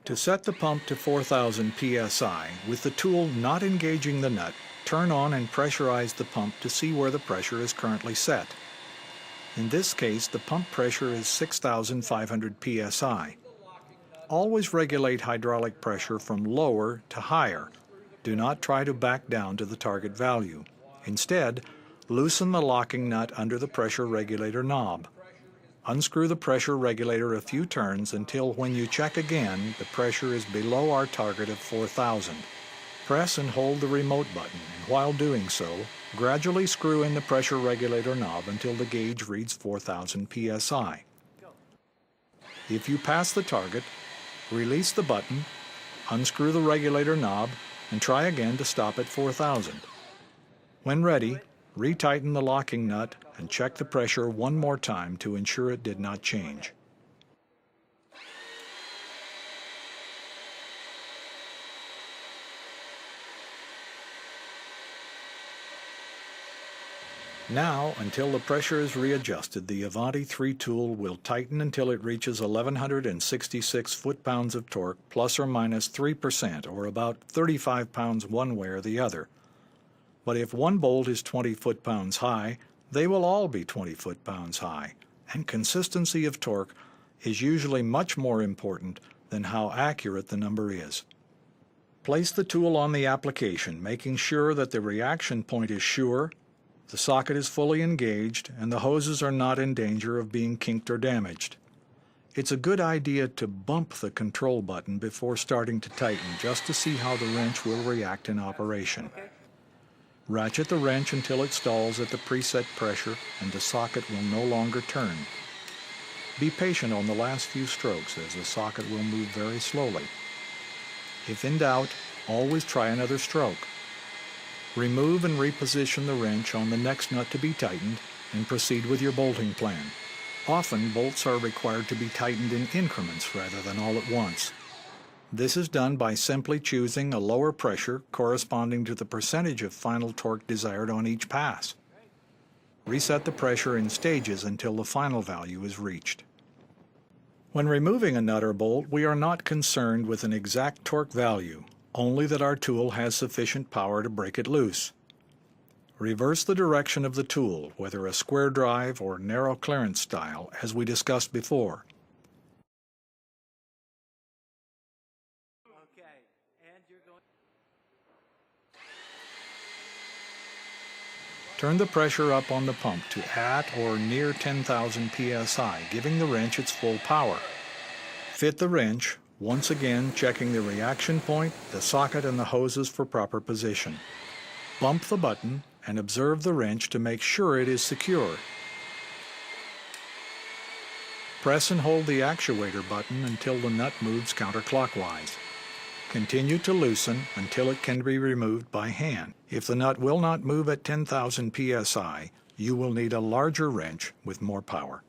To set the pump to 4000 psi, with the tool not engaging the nut, turn on and pressurize the pump to see where the pressure is currently set. In this case, the pump pressure is 6500 psi. Always regulate hydraulic pressure from lower to higher. Do not try to back down to the target value. Instead, loosen the locking nut under the pressure regulator knob. Unscrew the pressure regulator a few turns until when you check again, the pressure is below our target of 4000. Press and hold the remote button, and while doing so, gradually screw in the pressure regulator knob until the gauge reads 4000 psi. If you pass the target, release the button, unscrew the regulator knob, and try again to stop at 4000. When ready, retighten the locking nut and check the pressure one more time to ensure it did not change. Now, until the pressure is readjusted, the Avanti 3 tool will tighten until it reaches 1166 foot-pounds of torque plus or minus 3%, or about 35 pounds one way or the other. But if one bolt is 20 foot-pounds high, they will all be 20 foot-pounds high, and consistency of torque is usually much more important than how accurate the number is. Place the tool on the application, making sure that the reaction point is sure, the socket is fully engaged, and the hoses are not in danger of being kinked or damaged. It's a good idea to bump the control button before starting to tighten, just to see how the wrench will react in operation. Ratchet the wrench until it stalls at the preset pressure and the socket will no longer turn. Be patient on the last few strokes, as the socket will move very slowly. If in doubt, always try another stroke. Remove and reposition the wrench on the next nut to be tightened and proceed with your bolting plan. Often, bolts are required to be tightened in increments rather than all at once. This is done by simply choosing a lower pressure corresponding to the percentage of final torque desired on each pass. Reset the pressure in stages until the final value is reached. When removing a nut or bolt, we are not concerned with an exact torque value, only that our tool has sufficient power to break it loose. Reverse the direction of the tool, whether a square drive or narrow clearance style, as we discussed before. Turn the pressure up on the pump to at or near 10,000 psi, giving the wrench its full power. Fit the wrench, once again checking the reaction point, the socket, and the hoses for proper position. Bump the button and observe the wrench to make sure it is secure. Press and hold the actuator button until the nut moves counterclockwise. Continue to loosen until it can be removed by hand. If the nut will not move at 10,000 psi, you will need a larger wrench with more power.